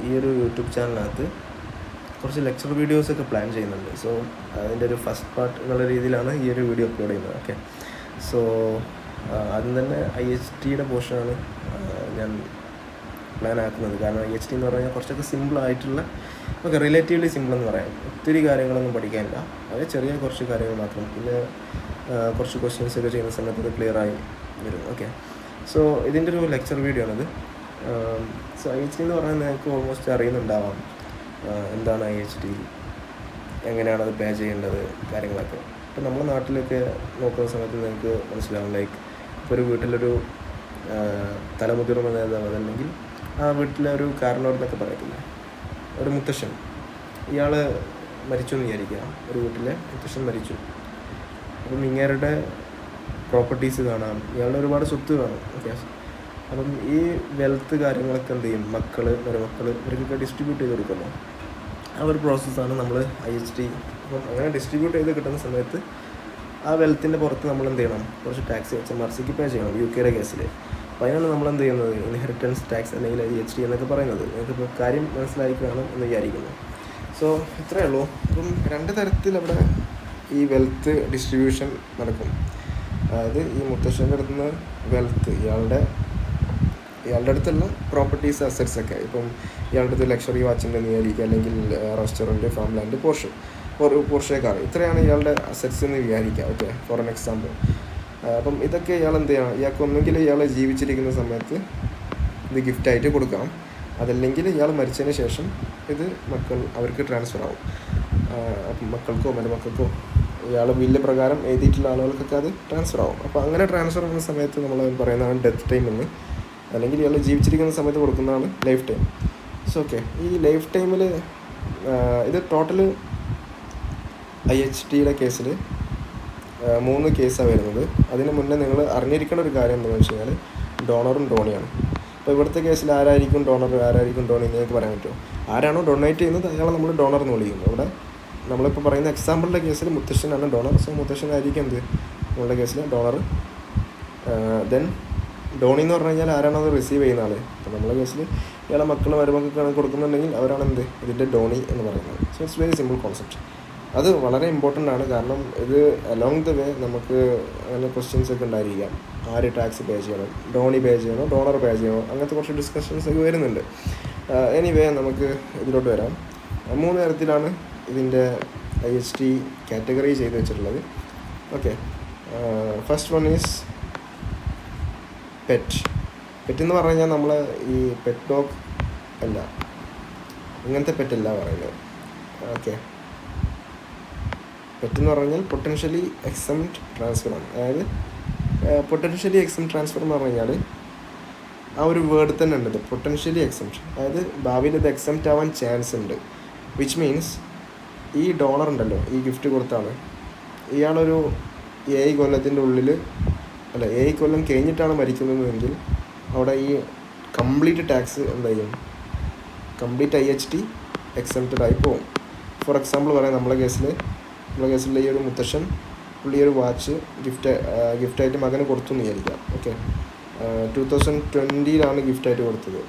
ഈ ഒരു യൂട്യൂബ് ചാനലിനകത്ത് കുറച്ച് ലെക്ചർ വീഡിയോസൊക്കെ പ്ലാൻ ചെയ്യുന്നുണ്ട്. സോ അതിൻ്റെ ഒരു ഫസ്റ്റ് പാർട്ട് എന്നുള്ള രീതിയിലാണ് ഈ ഒരു വീഡിയോ അപ്ലോഡ് ചെയ്യുന്നത്. ഓക്കെ, സോ ആദ്യം തന്നെ IHT പോർഷനാണ് ഞാൻ പ്ലാൻ ആക്കുന്നത്. കാരണം IHT എന്ന് പറഞ്ഞാൽ കുറച്ചൊക്കെ സിമ്പിളായിട്ടുള്ള, ഓക്കെ, റിലേറ്റീവ്ലി സിമ്പിൾ എന്ന് പറയാം. ഒത്തിരി കാര്യങ്ങളൊന്നും പഠിക്കാനില്ല, അത് ചെറിയ കുറച്ച് കാര്യങ്ങൾ മാത്രം. പിന്നെ കുറച്ച് ക്വസ്റ്റ്യൻസൊക്കെ ചെയ്യുന്ന സമയത്ത് അത് ക്ലിയറായി വരും. ഓക്കെ, സോ ഇതിൻ്റെ ഒരു ലെക്ചർ വീഡിയോ ആണിത്. സോ IHT എന്ന് പറഞ്ഞാൽ നിങ്ങൾക്ക് ഓൾമോസ്റ്റ് അറിയുന്നുണ്ടാവാം എന്താണ് IHT, എങ്ങനെയാണത് പേ ചെയ്യേണ്ടത്, കാര്യങ്ങളൊക്കെ. ഇപ്പോൾ നമ്മുടെ നാട്ടിലൊക്കെ നോക്കുന്ന സമയത്ത് നിങ്ങൾക്ക് മനസ്സിലാവും, ലൈക്ക് ഇപ്പോൾ ഒരു വീട്ടിലൊരു തലമുതിർന്ന നേതാവ്, അതല്ലെങ്കിൽ ആ വീട്ടിലെ ഒരു കാരണവരെന്നൊക്കെ പറയത്തില്ലേ, ഒരു മുത്തശ്ശൻ, ഇയാൾ മരിച്ചു എന്ന് വിചാരിക്കുക. ഒരു വീട്ടിലെ മുത്തശ്ശൻ മരിച്ചു. അപ്പം ഇങ്ങേരുടെ പ്രോപ്പർട്ടീസ് കാണാം, ഇയാളുടെ ഒരുപാട് സ്വത്ത് കാണും. ഓക്കെ, അപ്പം ഈ വെൽത്ത് കാര്യങ്ങളൊക്കെ എന്ത് ചെയ്യും, മക്കൾ, മരുമക്കൾ, ഇവർക്കൊക്കെ ഡിസ്ട്രിബ്യൂട്ട് ചെയ്ത് കൊടുക്കുന്നു. ആ ഒരു പ്രോസസ്സാണ് നമ്മൾ IHT. അപ്പം അങ്ങനെ ഡിസ്ട്രിബ്യൂട്ട് ചെയ്ത് കിട്ടുന്ന സമയത്ത് ആ വെൽത്തിൻ്റെ പുറത്ത് നമ്മൾ എന്ത് ചെയ്യണം, കുറച്ച് ടാക്സ് HMRCക്ക് പേ ചെയ്യണം, UK കേസിൽ. അപ്പോൾ അതിനാണ് നമ്മൾ എന്ത് ചെയ്യുന്നത്, ഇൻഹെറിറ്റൻസ് ടാക്സ് അല്ലെങ്കിൽ IHT എന്നൊക്കെ പറയുന്നത്. നിങ്ങൾക്കിപ്പോൾ കാര്യം മനസ്സിലായി കാണും എന്ന് വിചാരിക്കുന്നു. സോ ഇത്രയേ ഉള്ളൂ. അപ്പം 2 തരത്തിൽ അവിടെ ഈ വെൽത്ത് ഡിസ്ട്രിബ്യൂഷൻ നടക്കും. അതായത് ഈ മുത്തശ്ശൻ്റെ അടുത്ത് നിന്ന് വെൽത്ത്, ഇയാളുടെ അടുത്തുള്ള പ്രോപ്പർട്ടീസ്, അസറ്റ്സൊക്കെ, ഇപ്പം ഇയാളുടെ അടുത്ത് ലക്ഷറി വാച്ചുണ്ടെന്ന് വിചാരിക്കുക, അല്ലെങ്കിൽ restaurant, farm land, Porsche car, ഇത്രയാണ് ഇയാളുടെ അസറ്റ്സ് എന്ന് വിചാരിക്കുക. Okay, for an example. അപ്പം ഇതൊക്കെ ഇയാൾ എന്ത് ചെയ്യണം, ഇയാൾക്ക് ഒന്നെങ്കിൽ ഇയാൾ ജീവിച്ചിരിക്കുന്ന സമയത്ത് ഇത് ഗിഫ്റ്റായിട്ട് കൊടുക്കണം, അതല്ലെങ്കിൽ ഇയാൾ മരിച്ചതിന് ശേഷം ഇത് അവർക്ക് ട്രാൻസ്ഫർ ആവും. അപ്പം മക്കൾക്കോ മരുമക്കൾക്കോ ഇയാൾ ബില്ല് പ്രകാരം എഴുതിയിട്ടുള്ള ആളുകൾക്കൊക്കെ അത് ട്രാൻസ്ഫർ ആവും. അപ്പോൾ അങ്ങനെ ട്രാൻസ്ഫർ ആവുന്ന സമയത്ത് നമ്മൾ പറയുന്നതാണ് ഡെത്ത് ടൈം എന്ന്, അല്ലെങ്കിൽ ഇയാൾ ജീവിച്ചിരിക്കുന്ന സമയത്ത് കൊടുക്കുന്നതാണ് ലൈഫ് ടൈം. സോ ഓക്കെ, ഈ ലൈഫ് ടൈമിൽ ഇത് ടോട്ടൽ IHT കേസിൽ 3 കേസാണ് വരുന്നത്. അതിന് മുന്നേ നിങ്ങൾ അറിഞ്ഞിരിക്കേണ്ട ഒരു കാര്യം എന്താണെന്ന് വെച്ച് കഴിഞ്ഞാൽ ഡോണറും ഡോണിയാണ്. അപ്പോൾ ഇവിടുത്തെ കേസിൽ ആരായിരിക്കും ഡോണർ, ആരായിരിക്കും ഡോണി എന്ന് നിങ്ങൾക്ക് പറയാൻ പറ്റുമോ? ആരാണോ ഡൊണേറ്റ് ചെയ്യുന്നത് അയാളെ നമ്മൾ ഡോണർ എന്ന് വിളിക്കുന്നു. ഇവിടെ നമ്മളിപ്പോൾ പറയുന്ന എക്സാമ്പിളിൻ്റെ കേസിൽ മുത്തശ്ശനാണ് ഡോണർ. സോ മുത്തശ്ശനായിരിക്കും എന്ത്, നമ്മളുടെ കേസിൽ ഡോണർ. ദെൻ ഡോണി എന്ന് പറഞ്ഞു കഴിഞ്ഞാൽ ആരാണോ അത് റിസീവ് ചെയ്യുന്ന ആൾ. അപ്പോൾ നമ്മുടെ കേസിൽ ഇയാളെ മക്കൾ മരുമക്കൾക്കാണ് കൊടുക്കുന്നുണ്ടെങ്കിൽ അവരാണ് എന്ത്, ഇതിൻ്റെ ഡോണി എന്ന് പറയുന്നത്. So it's very simple concept. അത് വളരെ ഇമ്പോർട്ടൻ്റ് ആണ്. കാരണം ഇത് അലോങ് ദ വേ നമുക്ക് അങ്ങനെ ക്വസ്റ്റ്യൻസ് ഒക്കെ ഉണ്ടായിരിക്കാം. ആര് ടാക്സ് പേ ചെയ്യണം, ഡോണി പേ ചെയ്യണോ, ഡോണർ പേ ചെയ്യണോ, അങ്ങനത്തെ കുറച്ച് ഡിസ്കഷൻസ് ഒക്കെ വരുന്നുണ്ട്. എനിവേ നമുക്ക് ഇതിലോട്ട് വരാം. 3 തരത്തിലാണ് ഇതിൻ്റെ IHT കാറ്റഗറി ചെയ്ത് വെച്ചിട്ടുള്ളത്. Okay, first one is pet എന്ന് പറഞ്ഞു കഴിഞ്ഞാൽ നമ്മൾ ഈ പെറ്റ് ഡോഗ് അല്ല, ഇങ്ങനത്തെ പെറ്റല്ല പറയുന്നത്. ഓക്കെ, പെറ്റെന്ന് പറഞ്ഞാൽ പൊട്ടൻഷ്യലി എക്സംപ്റ്റ് ട്രാൻസ്ഫറാണ്. അതായത് പൊട്ടൻഷ്യലി എക്സംപ്റ്റ് ട്രാൻസ്ഫർ എന്ന് പറഞ്ഞു കഴിഞ്ഞാൽ ആ ഒരു വേർഡ് തന്നെ ഉണ്ട്, ഇത് പൊട്ടൻഷ്യലി എക്സംപ്റ്റ്. അതായത് ഭാവിയിൽ ഇത് എക്സംപ്റ്റ് ആവാൻ ചാൻസ് ഉണ്ട്. വിച്ച് മീൻസ് ഈ ഡോണർ ഉണ്ടല്ലോ, ഈ ഗിഫ്റ്റ് കൊടുത്ത ആൾ, ഇയാളൊരു 7 കൊല്ലത്തിൻ്റെ ഉള്ളിൽ, അല്ല 7 കൊല്ലം കഴിഞ്ഞിട്ടാണ് മരിക്കുന്നതെങ്കിൽ അവിടെ ഈ കംപ്ലീറ്റ് ടാക്സ് എന്താ ചെയ്യും, കംപ്ലീറ്റ് IHT എക്സംപ്റ്റഡ് ആയി പോകും. ഫോർ എക്സാമ്പിൾ പറയാം, നമ്മളെ കേസിൽ ഈ ഒരു മുത്തശ്ശൻ പുള്ളി ഒരു വാച്ച് ഗിഫ്റ്റായിട്ട് മകന് കൊടുത്തു എന്ന് വിചാരിക്കാം. ഓക്കെ, 2020 ഗിഫ്റ്റായിട്ട് കൊടുത്തത്.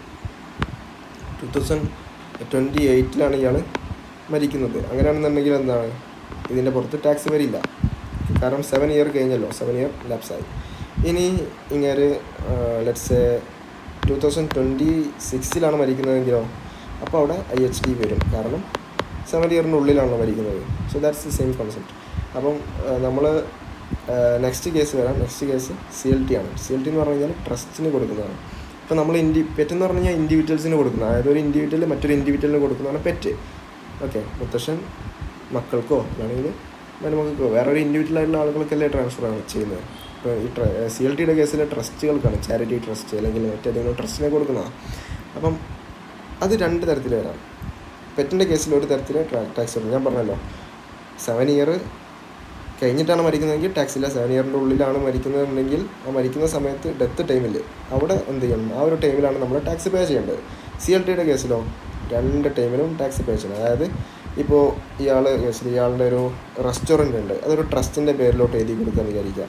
2028 ഇയാൾ മരിക്കുന്നത്. അങ്ങനെയാണെന്നുണ്ടെങ്കിൽ എന്താണ്, ഇതിൻ്റെ പുറത്ത് ടാക്സ് വരില്ല. കാരണം 7 ഇയർ കഴിഞ്ഞല്ലോ, 7 ഇയർ ലാപ്സായി. ഇനി ഇങ്ങനെ ലെറ്റ്സ് 2026 മരിക്കുന്നതെങ്കിലോ, അപ്പോൾ അവിടെ IHT വരും. കാരണം 7 ഇയറിനുള്ളിലാണല്ലോ മരിക്കുന്നത്. So that's the same concept. അപ്പം നമ്മൾ നെക്സ്റ്റ് കേസ് വരാം. നെക്സ്റ്റ് കേസ് CLT ആണ്. CLT എന്ന് പറഞ്ഞു കഴിഞ്ഞാൽ ട്രസ്റ്റിന് കൊടുക്കുന്നതാണ്. ഇപ്പോൾ നമ്മൾ പെറ്റ് എന്ന് പറഞ്ഞു കഴിഞ്ഞാൽ ഇൻഡിവിജ്വൽസിന് കൊടുക്കുന്നത്, അതായത് ഒരു ഇൻഡിവിജ്വൽ മറ്റൊരു ഇൻഡിവിജ്വലിന് കൊടുക്കുന്നതാണ് പെറ്റ്. ഓക്കെ, മുത്തശ്ശൻ മക്കൾക്കോ അല്ലെങ്കിൽ മരുമക്കൾക്കോ വേറൊരു ഇൻഡിവിജ്വലായിട്ടുള്ള ആളുകൾക്കല്ലേ ട്രാൻസ്ഫർ ആണ് ചെയ്യുന്നത്. ഇപ്പോൾ ഈ CLT കേസിലെ ട്രസ്റ്റുകൾക്കാണ്, ചാരിറ്റി ട്രസ്റ്റ് അല്ലെങ്കിൽ മറ്റേതെങ്കിലും ട്രസ്റ്റിനെ കൊടുക്കുന്നതാണ്. അപ്പം അത് 2 തരത്തിൽ വരാം. പെറ്റിൻ്റെ കേസിൽ ഒരു തരത്തിൽ ടാക്സ് ഉണ്ട്. ഞാൻ പറഞ്ഞല്ലോ, 7 ഇയർ കഴിഞ്ഞിട്ടാണ് മരിക്കുന്നതെങ്കിൽ ടാക്സ് ഇല്ല. 7 ഇയറിൻ്റെ ഉള്ളിലാണ് മരിക്കുന്നതെങ്കിൽ ആ മരിക്കുന്ന സമയത്ത് ഡെത്ത് ടൈമിൽ അവിടെ എന്ത് ചെയ്യണം, ആ ഒരു ടൈമിലാണ് നമ്മൾ ടാക്സ് പേ ചെയ്യേണ്ടത്. CLT കേസിലോ 2 ടൈമിലും ടാക്സ് പേ ചെയ്യണം. അതായത് ഇപ്പോൾ ഇയാളുടെ ഒരു റെസ്റ്റോറൻ്റ് ഉണ്ട്, അതൊരു ട്രസ്റ്റിൻ്റെ പേരിലോട്ട് എഴുതി കൊടുക്കാമെന്ന് വിചാരിക്കുക.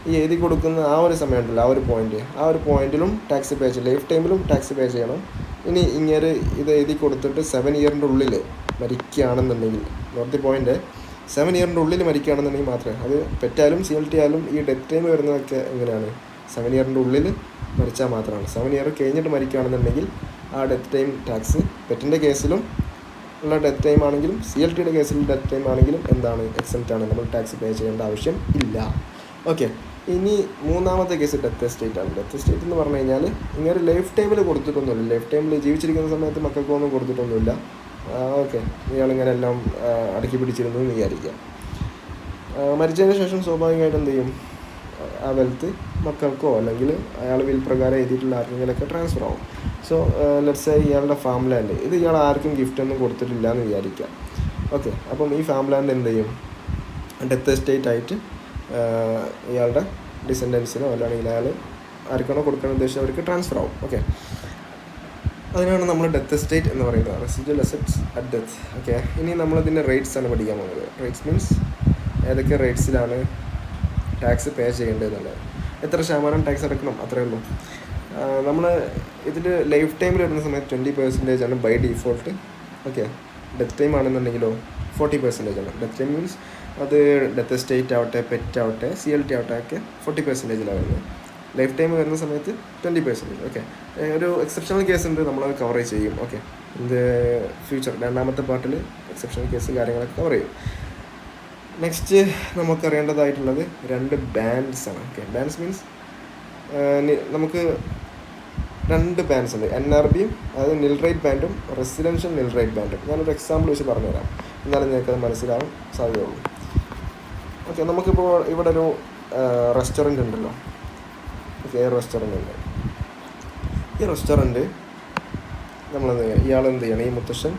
ഈ എഴുതി കൊടുക്കുന്ന ആ ഒരു സമയം ഉണ്ടല്ലോ, ആ ഒരു പോയിൻറ്റിലും ടാക്സ് പേ ചെയ്യണം. ലൈഫ് ടൈമിലും ടാക്സ് പേ ചെയ്യണം. ഇനി ഇങ്ങനെ ഇത് എഴുതി കൊടുത്തിട്ട് 7 ഇയറിൻ്റെ ഉള്ളിൽ മരിക്കുകയാണെന്നുണ്ടെങ്കിൽ, നോട്ട് ദി പോയിൻ്റ്, 7 ഇയറിൻ്റെ ഉള്ളിൽ മരിക്കുകയാണെന്നുണ്ടെങ്കിൽ മാത്രമേ, അത് പെറ്റാലും CLT ആയാലും ഈ ഡെത്ത് ടൈം വരുന്നതൊക്കെ എങ്ങനെയാണ്, 7 ഇയറിൻ്റെ ഉള്ളിൽ മരിച്ചാൽ മാത്രമാണ്. 7 ഇയർ കഴിഞ്ഞിട്ട് മരിക്കുകയാണെന്നുണ്ടെങ്കിൽ ആ ഡെത്ത് ടൈം ടാക്സ് പെറ്റിൻ്റെ കേസിലും ഉള്ള ഡെത്ത് ടൈം ആണെങ്കിലും CLTയുടെ കേസിൽ ഡെത്ത് ടൈം ആണെങ്കിലും എന്താണ്, എക്സെപ്റ്റ് ആണ്, നമ്മൾ ടാക്സ് പേ ചെയ്യേണ്ട ആവശ്യം ഇല്ല. ഓക്കെ. ഇനി മൂന്നാമത്തെ കേസ് ഡെത്ത് എസ്റ്റേറ്റ് ആണ്. ഡെത്ത് എസ്റ്റേറ്റ് എന്ന് പറഞ്ഞു കഴിഞ്ഞാൽ ഇങ്ങനെ ലൈഫ് ടൈമിൽ കൊടുത്തിട്ടൊന്നുമില്ല, ലൈഫ് ടൈമിൽ ജീവിച്ചിരിക്കുന്ന സമയത്ത് മക്കൾക്കൊന്നും കൊടുത്തിട്ടൊന്നുമില്ല. ഓക്കെ, ഇയാളിങ്ങനെ എല്ലാം അടക്കി പിടിച്ചിരുന്നു എന്ന് വിചാരിക്കാം. മരിച്ചതിന് ശേഷം സ്വാഭാവികമായിട്ട് എന്ത് ചെയ്യും, ആ വെൽത്ത് മക്കൾക്കോ അല്ലെങ്കിൽ അയാൾ വിൽ പ്രകാരം എഴുതിയിട്ടുള്ള ആർക്കെങ്കിലൊക്കെ ട്രാൻസ്ഫർ ആവും. സോ ലെറ്റ്സ് ഇയാളുടെ ഫാം ലാൻഡ്, ഇത് ഇയാൾ ആർക്കും ഗിഫ്റ്റൊന്നും കൊടുത്തിട്ടില്ല എന്ന് വിചാരിക്കാം. ഓക്കെ, അപ്പം ഈ ഫാം ലാൻഡ് എന്ത് ചെയ്യും, ഡെത്ത് എസ്റ്റേറ്റ് ആയിട്ട് ഇയാളുടെ ഡിസെൻഡൻസിനോ അല്ലെങ്കിൽ അയാൾ ആർക്കാണോ കൊടുക്കാൻ ഉദ്ദേശിച്ചത് അവർക്ക് ട്രാൻസ്ഫർ ആവും. ഓക്കെ, അതിനാണ് നമ്മൾ ഡെത്ത് എസ്റ്റേറ്റ് എന്ന് പറയുന്നത്, residual assets at death. Okay, ഇനി നമ്മളതിൻ്റെ റേറ്റ്സ് ആണ് പഠിക്കാൻ പോകുന്നത്. റേറ്റ്സ് മീൻസ് ഏതൊക്കെ റേറ്റ്സിലാണ് ടാക്സ് പേ ചെയ്യേണ്ടതെന്നുള്ളത്, എത്ര ശതമാനം ടാക്സ് അടക്കണം, അത്രയേ ഉള്ളൂ. നമ്മൾ ഇതിൽ ലൈഫ് ടൈമിൽ വരുന്ന സമയത്ത് 20% ആണ് by default. Okay, death time ആണെന്നുണ്ടെങ്കിലോ 40% ആണ്. ഡെത്ത് ടൈം മീൻസ് അത് ഡെത്ത് എസ്റ്റേറ്റ് ആവട്ടെ, പെറ്റ് ആവട്ടെ, CLT ആവട്ടെ ഒക്കെ 40%ലാണ് വരുന്നത്. ലൈഫ് ടൈം വരുന്ന സമയത്ത് 20%. ഓക്കെ, ഒരു എക്സെപ്ഷണൽ കേസ് ഉണ്ട്, നമ്മളത് കവർ ചെയ്യും. ഓക്കെ, ഇത് ഫ്യൂച്ചർ രണ്ടാമത്തെ പാർട്ടിൽ എക്സെപ്ഷണൽ കേസ് കാര്യങ്ങളൊക്കെ കവർ ചെയ്യും. നെക്സ്റ്റ് നമുക്കറിയേണ്ടതായിട്ടുള്ളത് 2 ബാൻഡ്സ് ആണ്. ഓക്കെ, ബാൻഡ്സ് മീൻസ് നമുക്ക് 2 ബാൻഡ്സ് ഉണ്ട്, NRBയും അതായത് നിൽ റേറ്റ് ബാൻഡും റെസിഡൻഷ്യൽ നിൽ റേറ്റ് ബാൻഡും. ഞാനൊരു എക്സാമ്പിൾ വെച്ച് പറഞ്ഞുതരാം, എന്നാലും നിങ്ങൾക്കത് മനസ്സിലാവാൻ സാധ്യതയുള്ളൂ. ഓക്കെ, നമുക്കിപ്പോൾ ഇവിടെ ഒരു റെസ്റ്റോറൻറ്റ് ഉണ്ടല്ലോ. ഓക്കെ, റെസ്റ്റോറൻറ്റ് ഉണ്ട്. ഈ റെസ്റ്റോറൻറ്റ് നമ്മളെന്ത് ചെയ്യുക, ഇയാൾ എന്ത് ചെയ്യണം, ഈ മുത്തശ്ശൻ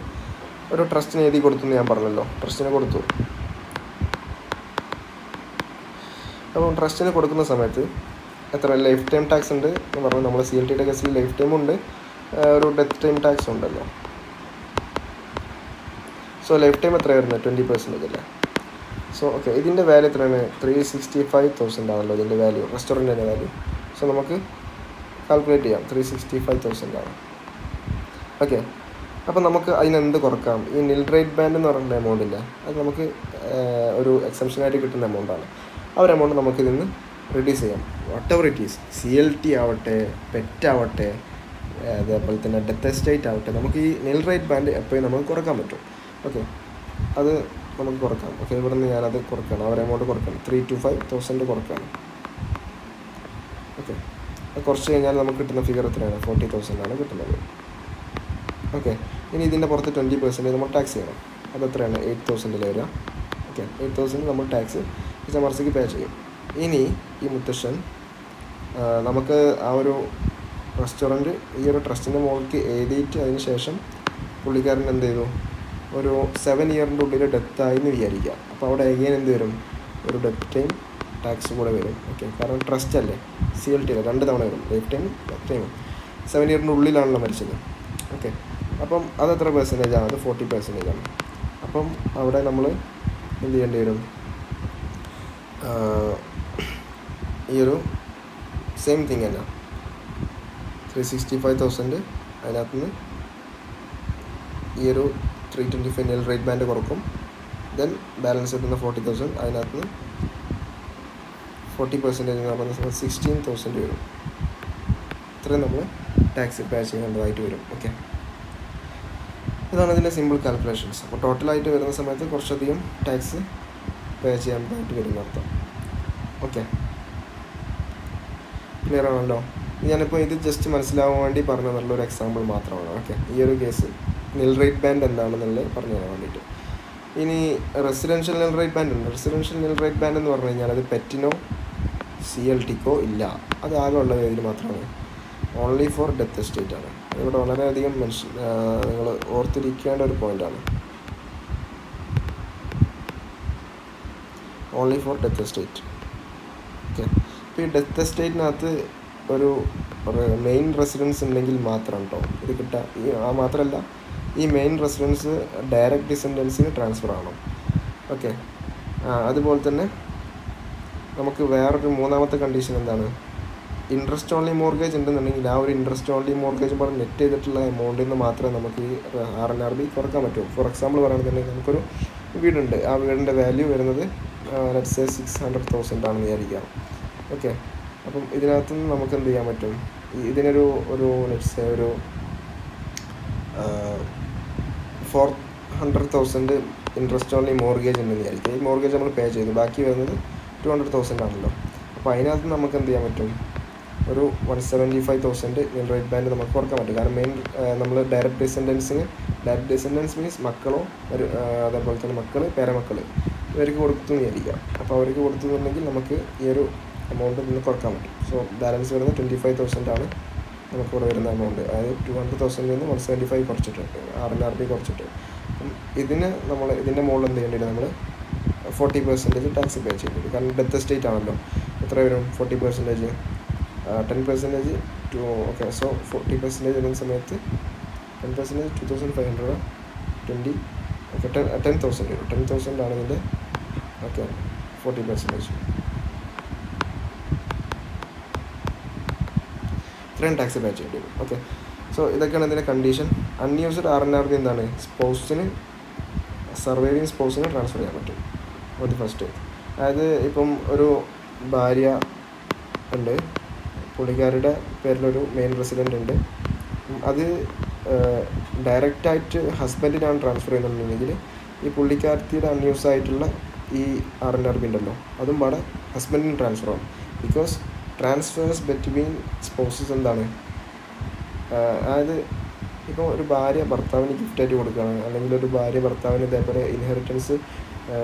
ഒരു ട്രസ്റ്റിന് എഴുതി കൊടുത്തു എന്ന് ഞാൻ പറഞ്ഞല്ലോ, ട്രസ്റ്റിന് കൊടുത്തു. അപ്പം ട്രസ്റ്റിന് കൊടുക്കുന്ന സമയത്ത് എത്ര ലൈഫ് ടൈം ടാക്സ് ഉണ്ട് എന്ന് പറഞ്ഞാൽ, നമ്മൾ CLTയുടെ കേസിൽ ലൈഫ് ടൈം ഉണ്ട്, ഒരു ഡെത്ത് ടൈം ടാക്സ് ഉണ്ടല്ലോ. സോ ലൈഫ് ടൈം എത്ര വരുന്നത്, 20% അല്ലേ. സോ ഓക്കെ, ഇതിൻ്റെ വാല്യൂ എത്രയാണ്, 365,000 ആണല്ലോ ഇതിൻ്റെ വാല്യൂ, റെസ്റ്റോറൻറ്റിൻ്റെ വാല്യൂ. സോ നമുക്ക് കാൽക്കുലേറ്റ് ചെയ്യാം, 365,000 ആണ്. ഓക്കെ, അപ്പോൾ നമുക്ക് അതിനെന്ത് കുറക്കാം, ഈ നിൽ റേറ്റ് ബാൻഡ് എന്ന് പറയുന്ന എമൗണ്ട് ഇല്ല, അത് നമുക്ക് ഒരു എക്സംഷനായിട്ട് കിട്ടുന്ന എമൗണ്ടാണ്. ആ ഒരു എമൗണ്ട് നമുക്ക് ഇതിൽ നിന്ന് റിഡ്യൂസ് ചെയ്യാം. What ever it is, CLT ആവട്ടെ, പെറ്റ് ആവട്ടെ, അതേപോലെ തന്നെ ഡെത്ത് എസ്റ്റേറ്റ് ആവട്ടെ, നമുക്ക് ഈ നിൽ റേറ്റ് ബാൻഡ് എപ്പോഴും നമുക്ക് കുറക്കാൻ പറ്റും. ഓക്കെ, അത് നമുക്ക് കുറക്കാം. ഓക്കെ, ഇവിടെ നിന്ന് ഞാനത് കുറക്കണം, ആ ഒരു എമൗണ്ട് കുറക്കണം, 325,000 കുറക്കാണ്. ഓക്കെ, അത് കുറച്ച് കഴിഞ്ഞാൽ നമുക്ക് കിട്ടുന്ന ഫിഗർ എത്രയാണ്, 40,000 ആണ് കിട്ടുന്നത്. ഓക്കെ, ഇനി ഇതിൻ്റെ പുറത്ത് 20% നമ്മൾ ടാക്സ് ചെയ്യണം. അത് എത്രയാണ്, 8,000 വരിക. ഓക്കെ, 8,000 നമ്മൾ ടാക്സ് HMRCക്ക് പേ ചെയ്യും. ഇനി ഈ മുത്തശ്ശൻ നമുക്ക് ആ ഒരു റെസ്റ്റോറൻറ്റ് ഈ ഒരു ട്രസ്റ്റിൻ്റെ മുകളിലേക്ക് എഴുതിയിട്ട് അതിന് ശേഷം പുള്ളിക്കാരൻ എന്ത് ചെയ്തു, ഒരു 7 ഇയറിൻ്റെ ഉള്ളിൽ ഡെത്തായി എന്ന് വിചാരിക്കുക. അപ്പോൾ അവിടെ എഗെയിൻ എന്ത് വരും, ഒരു ഡെത്ത് ടൈം ടാക്സ് കൂടെ വരും. ഓക്കെ, കാരണം ട്രസ്റ്റ് അല്ലേ, CLT അല്ലേ, 2 തവണ വരും, ലൈഫ് ടൈം ഡെത്ത് ടൈമും. 7 ഇയറിൻ്റെ ഉള്ളിലാണല്ലോ മരിച്ചത്. ഓക്കെ, അപ്പം അതെത്ര പെർസെൻറ്റേജാണ്, അത് 40% ആണ്. അപ്പം അവിടെ നമ്മൾ എന്ത് ചെയ്യേണ്ടി വരും, ഈ ഒരു സെയിം തിങ് തന്നെ 365,000 അതിനകത്ത് നിന്ന് ഈ ഒരു 325 നിൽ റേറ്റ് ബാൻഡ് കുറക്കും. ദെൻ ബാലൻസ് കിട്ടുന്ന 40,000 അതിനകത്ത് നിന്ന് 40% എന്ന് പറയുന്ന 16,000 വരും. ഇത്രയും നമ്മൾ ടാക്സ് പേ ചെയ്യേണ്ടതായിട്ട് വരും. ഓക്കെ, ഇതാണ് ഇതിൻ്റെ സിമ്പിൾ കാൽക്കുലേഷൻസ്. അപ്പോൾ ടോട്ടലായിട്ട് വരുന്ന സമയത്ത് കുറച്ചധികം ടാക്സ് പേ ചെയ്യാനായിട്ട് വരുന്ന അർത്ഥം. ഓക്കെ, ക്ലിയർ ആണല്ലോ. ഞാനിപ്പോൾ ഇത് ജസ്റ്റ് മനസ്സിലാവാൻ വേണ്ടി പറഞ്ഞു തന്നുള്ളൊരു എക്സാമ്പിൾ മാത്രമാണ്. ഓക്കെ, ഈ ഒരു കേസ് നിൽ റേറ്റ് ബാൻഡ് എന്താണെന്നുള്ളത് പറഞ്ഞു തരാൻ വേണ്ടിയിട്ട്. ഇനി റെസിഡൻഷ്യൽ നിൽ റേറ്റ് ബാൻഡ് ഉണ്ട്. റെസിഡൻഷ്യൽ നിൽ റേറ്റ് ബാൻഡ് എന്ന് പറഞ്ഞു കഴിഞ്ഞാൽ അത് പെറ്റിനോ CLTക്കോ ഇല്ല, അത് ആകെ ഉള്ള ഇതിൽ മാത്രമാണ്, ഓൺലി ഫോർ ഡെത്ത് എസ്റ്റേറ്റ് ആണ്. അതിവിടെ വളരെയധികം നിങ്ങൾ ഓർത്തിരിക്കേണ്ട ഒരു പോയിൻ്റാണ്, only for death estate. Okay, ഇപ്പോൾ ഈ ഡെത്ത് എസ്റ്റേറ്റിനകത്ത് ഒരു മെയിൻ റെസിഡൻസ് ഉണ്ടെങ്കിൽ മാത്രം കേട്ടോ ഇത് കിട്ടുക. മാത്രമല്ല ഈ മെയിൻ റെസിഡൻസ് ഡയറക്റ്റ് ഡിസെൻഡൻസിന് ട്രാൻസ്ഫർ ആവണം. ഓക്കെ, അതുപോലെ തന്നെ നമുക്ക് വേറൊരു മൂന്നാമത്തെ കണ്ടീഷൻ എന്താണ്, ഇൻട്രസ്റ്റ് ഓൺലി മോർഗേജ് ഉണ്ടെന്നുണ്ടെങ്കിൽ ആ ഒരു ഇൻട്രസ്റ്റ് ഓൺലി മോർഗേജ് പറഞ്ഞ് നെറ്റ് ചെയ്തിട്ടുള്ള എമൗണ്ടിൽ നിന്ന് മാത്രമേ നമുക്ക് ഈ RNRB കുറക്കാൻ പറ്റൂ. ഫോർ എക്സാമ്പിൾ പറയുകയാണെന്നുണ്ടെങ്കിൽ നമുക്കൊരു വീടുണ്ട്, ആ വീടിൻ്റെ വാല്യൂ വരുന്നത് ലെറ്റ്സ് സേ 600,000 ആണെന്ന് വിചാരിക്കാം. ഓക്കെ, അപ്പം ഇതിനകത്തുനിന്ന് നമുക്ക് എന്ത് ചെയ്യാൻ പറ്റും, ഇതിനൊരു ലെറ്റ്സ് സേ ഒരു 400,000 ഇൻട്രസ്റ്റ് ഓൺലി മോർഗേജ് ഉണ്ടെന്ന് വിചാരിക്കുക. ഈ മോർഗേജ് നമ്മൾ പേ ചെയ്തു, ബാക്കി വരുന്നത് 200,000 ആണല്ലോ. അപ്പോൾ അതിനകത്ത് നമുക്ക് എന്ത് ചെയ്യാൻ പറ്റും, ഒരു 175,000 നിൽ റേറ്റ് ബാൻഡ് നമുക്ക് കുറക്കാൻ പറ്റും. കാരണം മെയിൻ നമ്മൾ ഡയറക്റ്റ് ഡിസെൻഡൻസ് മീൻസ് മക്കളോ അതേപോലെ തന്നെ മക്കൾ, പേരമക്കൾ ഇവർക്ക് കൊടുത്തു വിചാരിക്കാം. അപ്പോൾ അവർക്ക് കൊടുത്തുന്നുണ്ടെങ്കിൽ നമുക്ക് ഈ ഒരു എമൗണ്ട് നിന്ന് കുറക്കാൻ പറ്റും. സോ ബാലൻസ് വരുന്നത് 25,000 ആണ് നമുക്ക് ഇവിടെ വരുന്ന എമൗണ്ട്. അതായത് 200,000 നിന്ന് 175 കുറച്ചിട്ട് RNRB കുറച്ചിട്ട്. അപ്പം ഇതിൻ്റെ മുകളിൽ എന്ത് ചെയ്യേണ്ടി വരും, നമ്മൾ 40% ടാക്സ് പേ ചെയ്യേണ്ടി വരും. കാരണം ഡെത്ത് എസ്റ്റേറ്റ് ആണല്ലോ. എത്ര വരും, 40%, 10% ടു ഓക്കെ. സോ 40% വരുന്ന സമയത്ത് 10% 2,500, 20 ഓക്കെ 10,000 വരും. 10,000 ആണ് ഇതിൻ്റെ ഓക്കെ 40%. ഇത്രയും ടാക്സ് പേ ചെയ്യേണ്ടി വരും. ഓക്കെ, സോ ഇതൊക്കെയാണ് ഇതിൻ്റെ കണ്ടീഷൻ. അൺയൂസ്ഡ് RNRB എന്താണ്, സർവൈവിങ് സ്പൗസിന് ട്രാൻസ്ഫർ ചെയ്യാൻ പറ്റും. അത് ഫസ്റ്റ്. അതായത് ഇപ്പം ഒരു ഭാര്യ ഉണ്ട്, പുള്ളിക്കാരുടെ പേരിലൊരു മെയിൻ റെസിഡൻ്റ് ഉണ്ട്, അത് ഡയറക്റ്റായിട്ട് ഹസ്ബൻഡിനാണ് ട്രാൻസ്ഫർ ചെയ്യുന്നുണ്ടെങ്കിൽ ഈ പുള്ളിക്കാരത്തിയുടെ അൺയൂസ് ആയിട്ടുള്ള ഈ RNRB ഉണ്ടല്ലോ, അതും പാടെ ഹസ്ബൻഡിന് ട്രാൻസ്ഫർ ആവും. ബിക്കോസ് ട്രാൻസ്ഫേഴ്സ് ബിറ്റ്വീൻ സ്പൗസസ് എന്താണ്, അതായത് ഇപ്പോൾ ഒരു ഭാര്യ ഭർത്താവിന് ഗിഫ്റ്റായിട്ട് കൊടുക്കുകയാണ്, അല്ലെങ്കിൽ ഒരു ഭാര്യ ഭർത്താവിന് ഇതേപോലെ ഇൻഹെറിറ്റൻസ്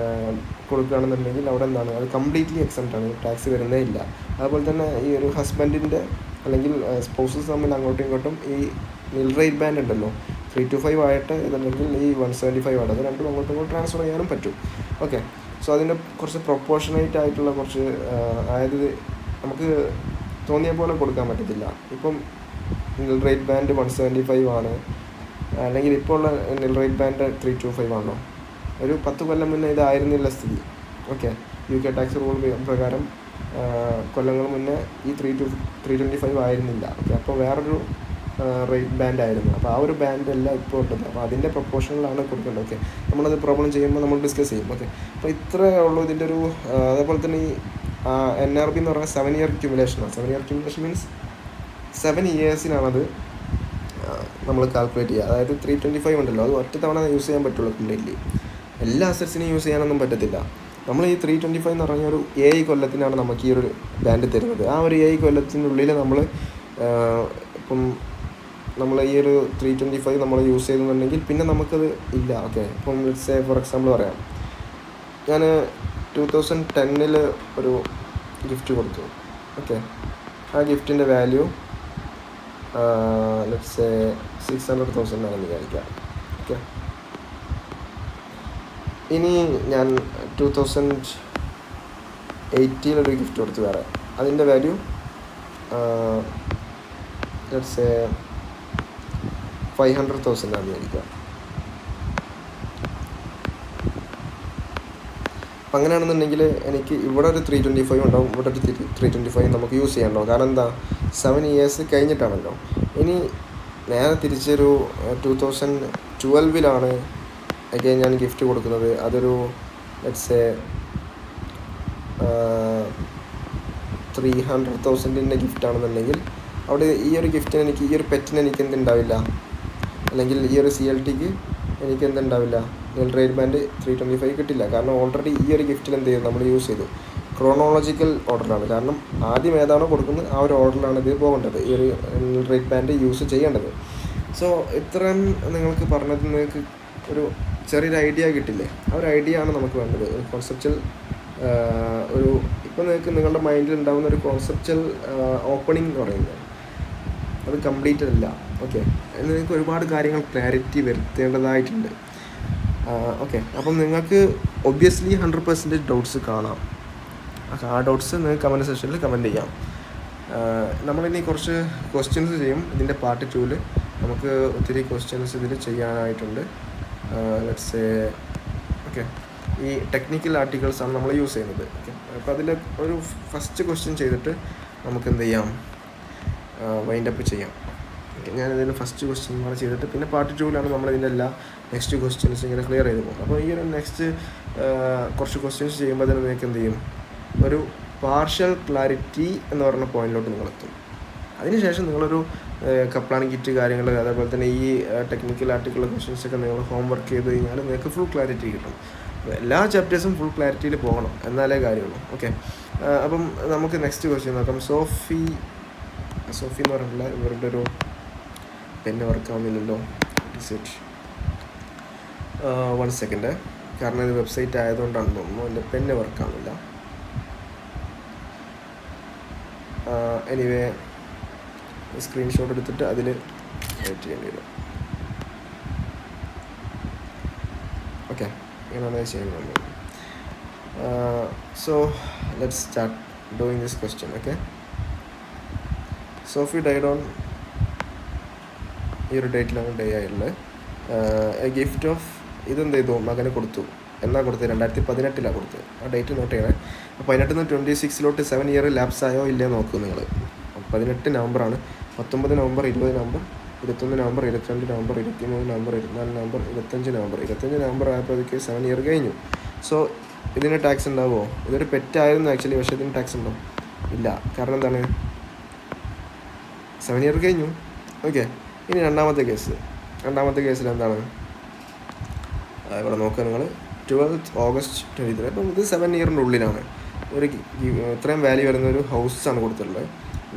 കൊടുക്കുകയാണെന്നുണ്ടെങ്കിൽ അവിടെ എന്താണ്, അത് കംപ്ലീറ്റ്ലി എക്സംപ്റ്റ് ആണ്, ടാക്സ് വരുന്നേ ഇല്ല. അതുപോലെ തന്നെ ഈ ഒരു ഹസ്ബൻഡിൻ്റെ അല്ലെങ്കിൽ സ്പൗസസ് തമ്മിൽ അങ്ങോട്ടും ഇങ്ങോട്ടും ഈ നിൽ റേറ്റ് ബാൻഡ് ഉണ്ടല്ലോ, 3 to 5 ആയിട്ട് ഇതല്ലെങ്കിൽ ഈ 175 ആണ്, അത് രണ്ടും അങ്ങോട്ടും ഇങ്ങോട്ടും ട്രാൻസ്ഫർ ചെയ്യാനും പറ്റും. ഓക്കെ, സോ അതിൻ്റെ കുറച്ച് പ്രൊപ്പോർഷനേറ്റ് ആയിട്ടുള്ള കുറച്ച് അതായത് നമുക്ക് തോന്നിയ പോലെ കൊടുക്കാൻ പറ്റത്തില്ല. ഇപ്പം നിൽ റേറ്റ് ബാൻഡ് 175 ആണ്, അല്ലെങ്കിൽ ഇപ്പോൾ ഉള്ള നിൽ റേറ്റ് ബാൻഡ് 325 ആണല്ലോ. ഒരു 10 കൊല്ലം മുന്നേ ഇതായിരുന്നില്ല സ്ഥിതി. ഓക്കെ, UK ടാക്സ് റൂൾ പ്രകാരം കൊല്ലങ്ങൾ മുന്നേ ഈ 325 ആയിരുന്നില്ല. ഓക്കെ, അപ്പോൾ വേറൊരു റേറ്റ് ബാൻഡ് ആയിരുന്നു. അപ്പോൾ ആ ഒരു ബാൻഡ് അല്ല ഇപ്പോൾ ഉള്ളത്. അപ്പോൾ അതിൻ്റെ പ്രൊപ്പോർഷനിലാണ് കൊടുക്കേണ്ടത്. ഓക്കെ, നമ്മളത് പ്രോബ്ലം ചെയ്യുമ്പോൾ നമ്മൾ ഡിസ്കസ് ചെയ്യും. ഓക്കെ, അപ്പോൾ ഇത്രയേ ഉള്ളൂ ഇതിൻ്റെ ഒരു. അതേപോലെ തന്നെ ഈ NRB എന്ന് പറഞ്ഞാൽ 7 year ക്യുമുലേഷനാണ്. 7 year ക്യുമുലേഷൻ മീൻസ് 7 yearsനാണത് നമ്മൾ കാൽക്കുലേറ്റ് ചെയ്യുക. അതായത് 325 ഉണ്ടല്ലോ, അത് ഒറ്റ തവണ യൂസ് ചെയ്യാൻ പറ്റുള്ളൂ കംപ്ലീറ്റ്ലി. എല്ലാ അസറ്റ്സിനും യൂസ് ചെയ്യാനൊന്നും പറ്റത്തില്ല. നമ്മൾ ഈ 325 എന്ന് പറഞ്ഞ ഒരു 7 കൊല്ലത്തിനാണ് നമുക്ക് ഈ ഒരു ബാൻഡ് തരുന്നത്. ആ ഒരു 7 കൊല്ലത്തിനുള്ളിൽ നമ്മൾ ഇപ്പം നമ്മൾ ഈ ഒരു 325 നമ്മൾ യൂസ് ചെയ്തെന്നുണ്ടെങ്കിൽ പിന്നെ നമുക്കത് ഇല്ല. ഓക്കെ, ഇപ്പം ലെറ്റ്സ് സേ ഫോർ എക്സാമ്പിൾ പറയാം, ഞാൻ 2010 ഒരു ഗിഫ്റ്റ് കൊടുത്തു. ഓക്കെ, ആ ഗിഫ്റ്റിൻ്റെ വാല്യൂ ലെറ്റ്സ് സേ 600,000 ആണെന്ന് വിചാരിക്കാം. ഓക്കെ, ഇനി ഞാൻ 2018 ഒരു ഗിഫ്റ്റ് കൊടുത്തു വേറെ, അതിൻ്റെ വാല്യൂ ലെറ്റ്സ് സേ 500,000 ആണെന്ന് വിചാരിക്കാം. അപ്പം അങ്ങനെയാണെന്നുണ്ടെങ്കിൽ എനിക്ക് ഇവിടെ ഒരു 325 ഉണ്ടാവും, ഇവിടെ ഒരു 325 നമുക്ക് യൂസ് ചെയ്യണ്ടാവും. കാരണം എന്താ, 7 years കഴിഞ്ഞിട്ടാണല്ലോ. ഇനി നേരെ തിരിച്ചൊരു 2012 അഗൈൻ ഞാൻ ഗിഫ്റ്റ് കൊടുക്കുന്നത്. അതൊരു ലെറ്റ്സ് സേ 300,000 ഗിഫ്റ്റാണെന്നുണ്ടെങ്കിൽ അവിടെ ഈ ഒരു ഗിഫ്റ്റിന് എനിക്ക് ഈ ഒരു പെറ്റിന് എനിക്ക് എന്തുണ്ടാവില്ല, അല്ലെങ്കിൽ ഈ ഒരു CLTക്ക് എനിക്ക് എന്തുണ്ടാവില്ല, നിൽ റേറ്റ് ബാൻഡ് 325 കിട്ടില്ല. കാരണം ഓൾറെഡി ഈ ഒരു ഗിഫ്റ്റിൽ എന്ത് ചെയ്തു, നമ്മൾ യൂസ് ചെയ്തു. ക്രോണോളജിക്കൽ ഓർഡറാണ്. കാരണം ആദ്യം ഏതാണോ കൊടുക്കുന്നത് ആ ഒരു ഓർഡറിലാണ് ഇത് പോകേണ്ടത്, ഈ ഒരു നിൽ റേറ്റ് ബാൻഡ് യൂസ് ചെയ്യേണ്ടത്. സോ ഇത്രയും നിങ്ങൾക്ക് പറഞ്ഞത് നിങ്ങൾക്ക് ഒരു ചെറിയൊരു ഐഡിയ കിട്ടില്ലേ? ആ ഒരു ഐഡിയ ആണ് നമുക്ക് വേണ്ടത്. ഒരു കോൺസെപ്ച്വൽ ഒരു ഇപ്പോൾ നിങ്ങളുടെ മൈൻഡിൽ ഉണ്ടാകുന്ന ഒരു കോൺസെപ്ച്വൽ ഓപ്പണിംഗ് എന്ന് പറയുന്നത് അത് കംപ്ലീറ്റഡ് അല്ല. ഓക്കെ, നിങ്ങൾക്ക് ഒരുപാട് കാര്യങ്ങൾ ക്ലാരിറ്റി വരുത്തേണ്ടതായിട്ടുണ്ട്. ഓക്കെ, അപ്പം നിങ്ങൾക്ക് ഒബ്വിയസ്ലി 100% ഡൗട്ട്സ് കാണാം. ആ ഡൗട്ട്സ് നിങ്ങൾക്ക് കമൻറ്റ് സെക്ഷനിൽ കമൻറ്റ് ചെയ്യാം. നമ്മളിനി കുറച്ച് ക്വസ്റ്റ്യൻസ് ചെയ്യും ഇതിൻ്റെ പാർട്ട് 2-ൽ. നമുക്ക് ഒത്തിരി ക്വസ്റ്റ്യൻസ് ഇതിൽ ചെയ്യാനായിട്ടുണ്ട്. ലെറ്റ്സ് സേ ഓക്കെ, ഈ ടെക്നിക്കൽ ആർട്ടിക്കിൾസാണ് നമ്മൾ യൂസ് ചെയ്യുന്നത്. ഓക്കെ, അപ്പോൾ അതിൽ ഒരു ഫസ്റ്റ് ക്വസ്റ്റ്യൻ ചെയ്തിട്ട് നമുക്ക് എന്ത് ചെയ്യാം, വൈൻഡപ്പ് ചെയ്യാം. ഓക്കെ, ഞാനിതിന് ഫസ്റ്റ് ക്വസ്റ്റ്യൻ കൂടെ ചെയ്തിട്ട് പിന്നെ പാർട്ട് 2-ലാണ് നമ്മളിതിൻ്റെ എല്ലാ നെക്സ്റ്റ് ക്വസ്റ്റ്യൻസ് ഇങ്ങനെ ക്ലിയർ ചെയ്ത് പോകും. അപ്പോൾ ഈ ഒരു നെക്സ്റ്റ് കുറച്ച് ക്വസ്റ്റ്യൻസ് ചെയ്യുമ്പോൾ തന്നെ നിങ്ങൾക്ക് എന്ത് ചെയ്യും, ഒരു പാർഷ്യൽ ക്ലാരിറ്റി എന്ന് പറഞ്ഞ പോയിന്റിലോട്ട് നിങ്ങളെത്തും. അതിനുശേഷം നിങ്ങളൊരു കപ്ലാൻ കിറ്റ് കാര്യങ്ങൾ, അതേപോലെ തന്നെ ഈ ടെക്നിക്കൽ ആയിട്ടുള്ള ക്വസ്റ്റ്യൻസൊക്കെ നിങ്ങൾ ഹോം വർക്ക് ചെയ്ത് കഴിഞ്ഞാൽ നിങ്ങൾക്ക് ഫുൾ ക്ലാരിറ്റി കിട്ടും. എല്ലാ ചാപ്റ്റേഴ്സും ഫുൾ ക്ലാരിറ്റിയിൽ പോകണം, എന്നാലേ കാര്യമുള്ളൂ. ഓക്കെ, അപ്പം നമുക്ക് നെക്സ്റ്റ് ക്വസ്റ്റ്യൻ നോക്കാം. സോഫി എന്ന് പറഞ്ഞിട്ടുള്ള ഇവരുടെ ഒരു പെന്ന് വർക്ക് ആവുന്നില്ലല്ലോ. വൺ സെക്കൻഡ്, കാരണം ഇത് വെബ്സൈറ്റ് ആയതുകൊണ്ടാണ് തോന്നുന്നു എൻ്റെ പെന്ന് വർക്ക് ആവുന്നില്ല. എനിവേ സ്ക്രീൻഷോട്ട് എടുത്തിട്ട് അതിൽ വെയിറ്റ് ചെയ്യേണ്ടി വരും. ഓക്കെ, ഇങ്ങനെയാണ് ചെയ്യുന്നത്. So let's start doing this question. Okay, Sophie died on, ഈ ഒരു ഡേറ്റിലാണ് ഡേ ആയിട്ടുള്ളത്. എ ഗിഫ്റ്റ് ഓഫ്, ഇതെന്ത് ചെയ്തു, മകന് കൊടുത്തു. എന്നാ കൊടുത്തത്? 2018 കൊടുത്തത്. ആ ഡേറ്റ് നോട്ട് ചെയ്യണേ. 18 നിന്ന് 26 7 ഇയർ ലാപ്സ് ആയോ ഇല്ലയോ നോക്കൂ നിങ്ങൾ. 18 നവംബറാണ്. 19 November, 20 November, 21 November, 22 November, 23 November, 24 November, 25 November ആയപ്പോഴേക്ക് 7 ഇയർ കഴിഞ്ഞു. സോ ഇതിന് ടാക്സ് ഉണ്ടാവുമോ? ഇതൊരു പെറ്റായിരുന്നു ആക്ച്വലി, പക്ഷേ ഇതിന് ടാക്സ് ഉണ്ടോ? ഇല്ല. കാരണം എന്താണ്? 7 ഇയർ കഴിഞ്ഞു. ഓക്കെ, ഇനി രണ്ടാമത്തെ കേസിൽ എന്താണ് ഇവിടെ നോക്കുക നിങ്ങൾ. 12th August 23. അപ്പം ഇത് 7 ഇയറിൻ്റെ ഉള്ളിലാണ്. ഒരു ഇത്രയും വാല്യൂ വരുന്ന ഒരു ഹൗസാണ് കൊടുത്തിട്ടുള്ളത്,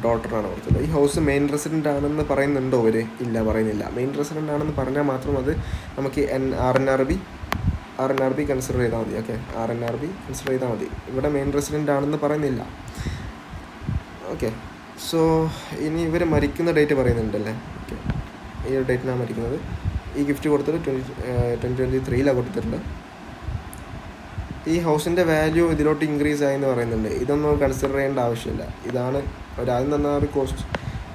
ഡോട്ടറാണ് കൊടുത്തിട്ടുള്ളത്. ഈ ഹൗസ് മെയിൻ റെസിഡൻ്റ് ആണെന്ന് പറയുന്നുണ്ടോ അവർ? ഇല്ല, പറയുന്നില്ല. മെയിൻ റെസിഡൻ്റ് ആണെന്ന് പറഞ്ഞാൽ മാത്രം അത് നമുക്ക് RNRB കൺസിഡർ ചെയ്താൽ മതി. ഓക്കെ, RNRB കൺസിഡർ ചെയ്താൽ മതി. ഇവിടെ മെയിൻ റെസിഡൻ്റ് ആണെന്ന് പറയുന്നില്ല. ഓക്കെ, സോ ഇനി ഇവർ മരിക്കുന്ന ഡേറ്റ് പറയുന്നുണ്ടല്ലേ. ഓക്കെ, ഈ ഒരു ഡേറ്റിനാണ് മരിക്കുന്നത്. ഈ ഗിഫ്റ്റ് കൊടുത്തിട്ട് 2023 കൊടുത്തിട്ടുണ്ട്. ഈ ഹൗസിൻ്റെ വാല്യൂ ഇതിലോട്ട് ഇൻക്രീസ് ആയെന്ന് പറയുന്നുണ്ട്. ഇതൊന്നും കൺസിഡർ ചെയ്യേണ്ട ആവശ്യമില്ല. ഇതാണ് ആദ്യം തന്ന ഒരു കോസ്റ്റ്,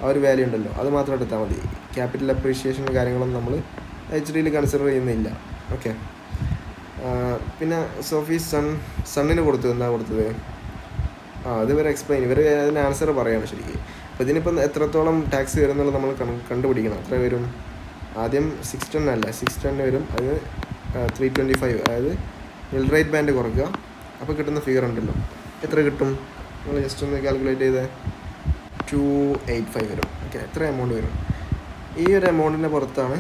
ആ ഒരു വാല്യൂ ഉണ്ടല്ലോ, അത് മാത്രം എടുത്താൽ മതി. ക്യാപിറ്റൽ അപ്രീഷിയേഷൻ കാര്യങ്ങളൊന്നും നമ്മൾ HDയിൽ കൺസിഡർ ചെയ്യുന്നില്ല. ഓക്കെ, പിന്നെ സോഫി സണ്ണിന് എന്താ കൊടുത്തത്? അത് ഇവർ എക്സ്പ്ലെയിൻ, ഇവർ അതിന് ആൻസർ പറയുകയാണ് ശരിക്കും. അപ്പോൾ ഇതിനിപ്പം എത്രത്തോളം ടാക്സ് വരുന്നുള്ളത് നമ്മൾ കണ്ടുപിടിക്കണം. എത്ര വരും? ആദ്യം 610 അല്ല, 610 വരും. അത് 325, അതായത് മിൽ റേറ്റ് ബാൻഡ് കുറയ്ക്കുക. അപ്പോൾ കിട്ടുന്ന ഫിഗർ ഉണ്ടല്ലോ, എത്ര കിട്ടും? നിങ്ങൾ ജസ്റ്റ് ഒന്ന് കാൽക്കുലേറ്റ് ചെയ്ത് 285 വരും. ഓക്കെ, എത്ര എമൗണ്ട് വരും? ഈ ഒരു എമൗണ്ടിൻ്റെ പുറത്താണ്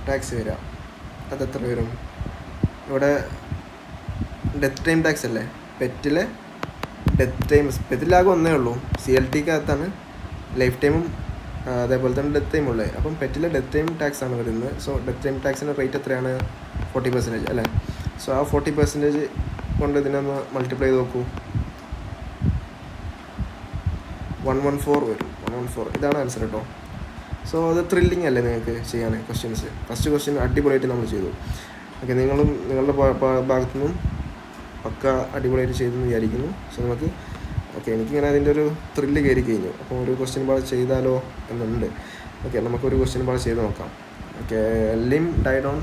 ടാക്സ് വരിക. അതെത്ര വരും? ഇവിടെ ഡെത്ത് ടൈം ടാക്സ് അല്ലേ, പെറ്റിലെ ഡെത്ത് ടൈം, പെറ്റിലാകെ ഒന്നേ ഉള്ളൂ. CLTക്കകത്താണ് ലൈഫ് ടൈമും അതേപോലെ തന്നെ ഡെത്ത് ടൈം ഉള്ളത്. അപ്പം പെറ്റിലെ ഡെത്ത് ടൈം ടാക്സ് ആണ് വരുന്നത്. സോ ഡെത്ത് ടൈം ടാക്സിൻ്റെ റേറ്റ് എത്രയാണ്? 40% അല്ലേ. സോ ആ 40% കൊണ്ട് ഇതിനൊന്ന് മൾട്ടിപ്ലൈ ചെയ്ത് നോക്കൂ. 114 വരും. 114, ഇതാണ് ആൻസർ കേട്ടോ. സോ അത് ത്രില്ലിങ് അല്ലേ നിങ്ങൾക്ക് ചെയ്യാൻ ക്വസ്റ്റ്യൻസ്? ഫസ്റ്റ് ക്വസ്റ്റ്യൻ അടിപൊളിയായിട്ട് നമ്മൾ ചെയ്തു. ഓക്കെ, നിങ്ങളും നിങ്ങളുടെ ഭാഗത്തു നിന്നും പക്ക അടിപൊളിയായിട്ട് ചെയ്തെന്ന് വിചാരിക്കുന്നു. സോ നമുക്ക് എനിക്കിങ്ങനെ അതിൻ്റെ ഒരു ത്രില്ല് കയറി കഴിഞ്ഞു. അപ്പോൾ ഒരു ക്വസ്റ്റ്യൻ പാട് ചെയ്താലോ എന്നുണ്ട്. ഓക്കെ, നമുക്കൊരു ക്വസ്റ്റ്യൻ പാട് ചെയ്ത് നോക്കാം. Okay, Lim died on.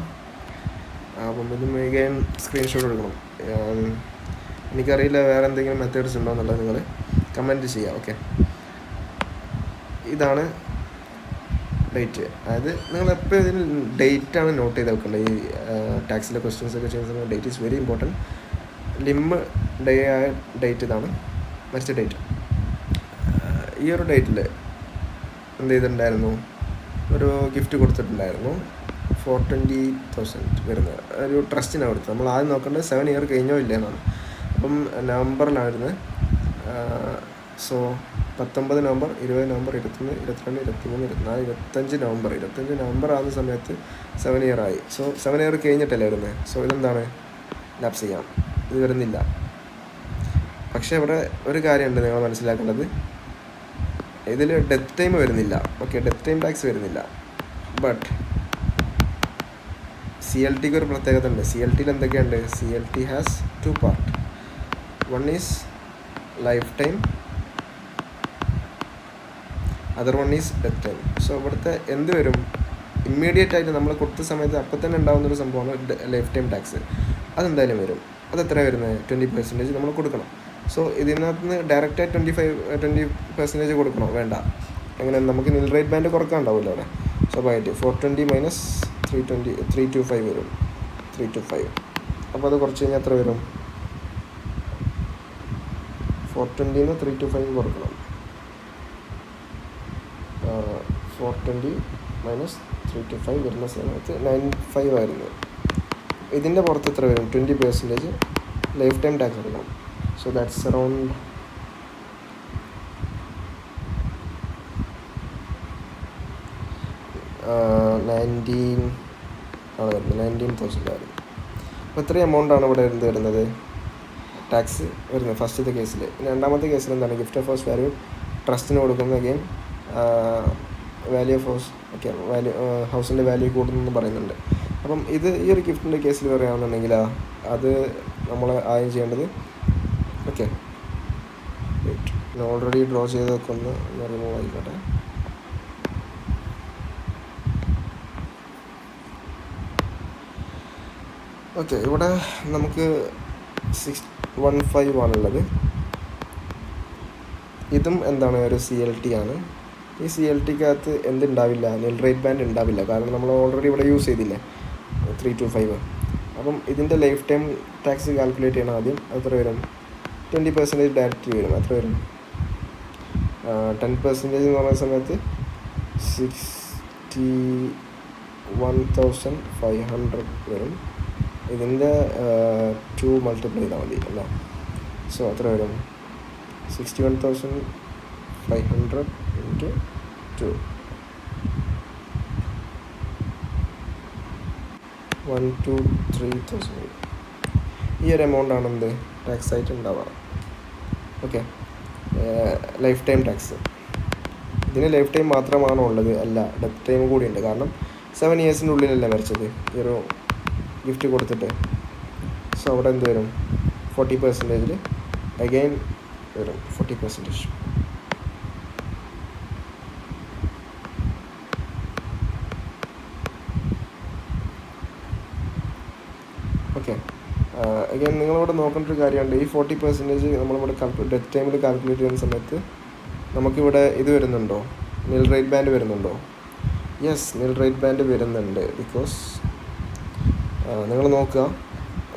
അപ്പം ഇത് മുഴുവൻ സ്ക്രീൻഷോട്ട് എടുക്കണം. എനിക്കറിയില്ല വേറെ എന്തെങ്കിലും മെത്തേഡ്സ് ഉണ്ടോ എന്നുള്ളത് നിങ്ങൾ കമൻറ്റ് ചെയ്യുക. ഓക്കെ, ഇതാണ് ഡേറ്റ്. അതായത് നിങ്ങൾ എപ്പോഴും ഇതിന് ഡേറ്റാണ് നോട്ട് ചെയ്ത് വെക്കേണ്ടത്. ഈ ടാക്സിലെ ക്വസ്റ്റ്യൻസ് ഒക്കെ ചെയ്യുന്ന date is very important. Lim day ആയ ഡേറ്റ് ഇതാണ്, മരിച്ച ഡേറ്റ്. ഈ ഒരു ഡേറ്റിൽ എന്ത് ചെയ്തിട്ടുണ്ടായിരുന്നു? ഒരു ഗിഫ്റ്റ് കൊടുത്തിട്ടുണ്ടായിരുന്നു. 420,000 വരുന്ന ഒരു ട്രസ്റ്റിനാണ് കൊടുത്തത്. നമ്മൾ ആദ്യം നോക്കേണ്ടത് 7 ഇയർ കഴിഞ്ഞോ ഇല്ല എന്നാണ്. അപ്പം നവംബറിലായിരുന്നു. സോ 19 നവംബർ, 20 നവംബർ, 21, 22, 23, 24, 25 നവംബർ ആകുന്ന സമയത്ത് 7 ഇയർ ആയി. സോ 7 ഇയർ കഴിഞ്ഞിട്ടല്ലേ വരുന്നത്. സോ ഇതെന്താണ്? ലാപ്സ് ചെയ്യാം, ഇത് വരുന്നില്ല. പക്ഷേ ഇവിടെ ഒരു കാര്യമുണ്ട് നിങ്ങൾ മനസ്സിലാക്കേണ്ടത്. ഇതിൽ ഡെത്ത് ടൈം വരുന്നില്ല. ഓക്കെ, ഡെത്ത് ടൈം ടാക്സ് വരുന്നില്ല. ബട്ട് CLTക്ക് ഒരു പ്രത്യേകത ഉണ്ട്. CLTയിൽ എന്തൊക്കെയുണ്ട്? CLT has 2 part. One is life time, other one is death time. So ഇവിടുത്തെ എന്ത് വരും? ഇമ്മീഡിയറ്റ് ആയിട്ട് നമ്മൾ കൊടുത്ത സമയത്ത് അപ്പം തന്നെ ഉണ്ടാകുന്നൊരു സംഭവമാണ് ലൈഫ് ടൈം ടാക്സ്. അതെന്തായാലും വരും. അതെത്ര വരുന്നത്? 20% നമ്മൾ കൊടുക്കണം. സോ ഇതിനകത്ത് നിന്ന് ഡയറക്റ്റായി 20% കൊടുക്കണോ? വേണ്ട. എങ്ങനെ നമുക്ക് നിൽ റേറ്റ് ബാൻഡ് കുറക്കാണ്ടാവില്ല അവിടെ. സ്വാഭാവികമായിട്ട് 420 മൈനസ് 325 വരും, 325. അപ്പോൾ അത് കുറച്ച് കഴിഞ്ഞാൽ എത്ര വരും? 420 325 കുറക്കണം. 420 മൈനസ് 325 വരുന്ന സമയത്ത് 95 ആയിരുന്നു. ഇതിൻ്റെ പുറത്ത് എത്ര വരും? 20% ലൈഫ് ടൈം ടാക്സ് എടുക്കണം. സോ ദാറ്റ്സ് അറൗണ്ട് 19,000 ആയിരുന്നു. അപ്പോൾ ഇത്രയും എമൗണ്ടാണ് ഇവിടെ വരുന്നത് ടാക്സ് വരുന്നത് ഫസ്റ്റത്തെ കേസിൽ. രണ്ടാമത്തെ കേസിൽ എന്താണ്? ഗിഫ്റ്റ് ഓഫ് ഹൗസ് വാല്യൂ ട്രസ്റ്റിന് കൊടുക്കുന്ന അഗെയിൻ വാല്യൂ ഓഫ് ഹൗസ് ഹൗസിൻ്റെ വാല്യൂ കൂടുന്നെന്ന് പറയുന്നുണ്ട്. അപ്പം ഈ ഒരു ഗിഫ്റ്റിൻ്റെ കേസിൽ പറയുകയാണെന്നുണ്ടെങ്കിൽ അത് നമ്മൾ ആദ്യം ചെയ്യേണ്ടത് ഞാൻ ഓൾറെഡി ഡ്രോ ചെയ്ത് വെക്കുന്ന റിമൂവ് ആയിക്കോട്ടെ. ഇവിടെ നമുക്ക് 615 ആണുള്ളത്. ഇതും എന്താണ്? ഒരു CLT ആണ്. ഈ CLTക്കകത്ത് എന്തുണ്ടാവില്ല? നിൽ റേറ്റ് ബാൻഡ് ഉണ്ടാവില്ല, കാരണം നമ്മൾ ഓൾറെഡി ഇവിടെ യൂസ് ചെയ്തില്ലേ 325. അപ്പം ഇതിൻ്റെ ലൈഫ് ടൈം ടാക്സ് കാൽക്കുലേറ്റ് ചെയ്യണം ആദ്യം. എത്ര വരും? 20% ഡയറക്റ്റ് വരും. എത്ര വരും? 10% എന്ന് പറയുന്ന സമയത്ത് 61,500 വരും. ഇതിൻ്റെ 2 മൾട്ടിപ്ലൈ ചെയ്താൽ മതി അല്ല. സോ എത്ര വരും? 61,500 ഇൻറ്റു 2 123,000. ഈ ഒരു എമൗണ്ടാണ് എന്ത് ടാക്സ് ആയിട്ട് ഉണ്ടാവുക. Life time tax. ഇതിന് ലൈഫ് ടൈം മാത്രമാണോ ഉള്ളത്? അല്ല, ഡെത്ത് ടൈം കൂടി ഉണ്ട്. കാരണം 7 ഇയേഴ്സിൻ്റെ ഉള്ളിലല്ലേ മരിച്ചത് ഈ ഒരു ഗിഫ്റ്റ് കൊടുത്തിട്ട്. സോ അവിടെ എന്ത് വരും? 40% അഗെയിൻ വരും 40%. അഗെയിൻ നിങ്ങളിവിടെ നോക്കേണ്ട ഒരു കാര്യമുണ്ട്. ഈ 40% നമ്മളിവിടെ ഡെത്ത് ടൈമിൽ കാൽക്കുലേറ്റ് ചെയ്യുന്ന സമയത്ത് നമുക്കിവിടെ ഇത് വരുന്നുണ്ടോ? നിൽ റേറ്റ് ബാൻഡ് വരുന്നുണ്ടോ? യെസ്, നിൽ റേറ്റ് ബാൻഡ് വരുന്നുണ്ട്. ബിക്കോസ് നിങ്ങൾ നോക്കുക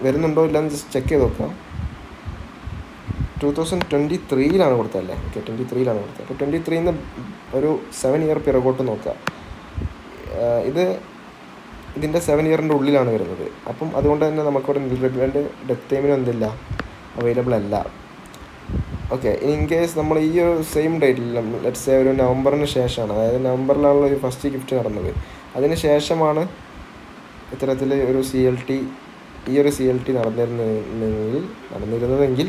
വരുന്നുണ്ടോ ഇല്ലയെന്ന് ജസ്റ്റ് ചെക്ക് ചെയ്ത് നോക്കുക. 2023 കൊടുത്തതല്ലേ? 23 കൊടുത്തത്. അപ്പോൾ 23 ഒരു 7 ഇയർ പിറകോട്ട് നോക്കുക. ഇതിൻ്റെ 7 ഇയറിൻ്റെ ഉള്ളിലാണ് വരുന്നത്. അപ്പം അതുകൊണ്ട് തന്നെ നമുക്കിവിടെ നിൽ റേറ്റ് ബാൻഡ് ഡെത്ത് ടൈമിന് എന്തില്ല, അവൈലബിൾ അല്ല. ഇൻ കേസ് നമ്മൾ ഈ ഒരു സെയിം ഡേറ്റിൽ ലെറ്റ്സ് സേ ഒരു നവംബറിന് ശേഷമാണ്, അതായത് നവംബറിലാണല്ലോ ഒരു ഫസ്റ്റ് ഗിഫ്റ്റ് നടന്നത്, അതിന് ശേഷമാണ് ഇത്തരത്തിൽ ഒരു ഈ ഒരു CLT നടന്നിരുന്നതെങ്കിൽ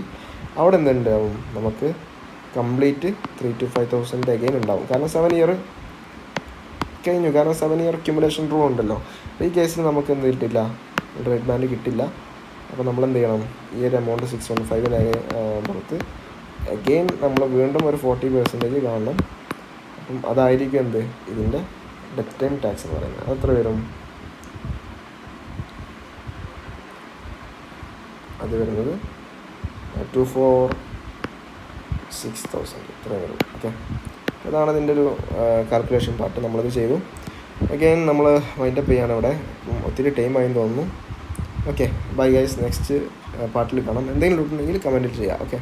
അവിടെ എന്തുണ്ടാവും? നമുക്ക് കംപ്ലീറ്റ് 3,000 to 5,000 അഗെയിൻ ഉണ്ടാവും. കാരണം 7 ഇയർ കഴിഞ്ഞു. കാരണം 7 ഇയർ അക്യുമുലേഷൻ റൂൾ ഉണ്ടല്ലോ. അപ്പോൾ ഈ കേസിൽ നമുക്ക് എന്ത് കിട്ടില്ല? റേറ്റ് ബാൻഡ് കിട്ടില്ല. അപ്പോൾ നമ്മൾ എന്ത് ചെയ്യണം? ഈ ഒരു എമൗണ്ട് 615 പുറത്ത് അഗെയിൻ നമ്മൾ വീണ്ടും ഒരു 40% കാണണം. അപ്പം അതായിരിക്കും എന്ത് ഇതിൻ്റെ ഡെത്ത് ടൈം ടാക്സ് എന്ന് പറയുന്നത്. അതെത്ര വരും? അത് വരുന്നത് 246,000 ഇത്ര വരും. അതാണ് ഇതിൻ്റെ ഒരു കാൽക്കുലേഷൻ പാർട്ട്. നമ്മളത് ചെയ്തു. അഗെയിൻ നമ്മൾ വൈൻഡപ്പ് ചെയ്യാണ് ഇവിടെ. ഒത്തിരി ടൈം ആയെന്ന് തോന്നുന്നു. ബൈ ഗൈസ്, നെക്സ്റ്റ് പാർട്ടിൽ കാണാം. എന്തെങ്കിലും ഉണ്ടെങ്കിൽ കമൻറ്റിൽ ചെയ്യാം.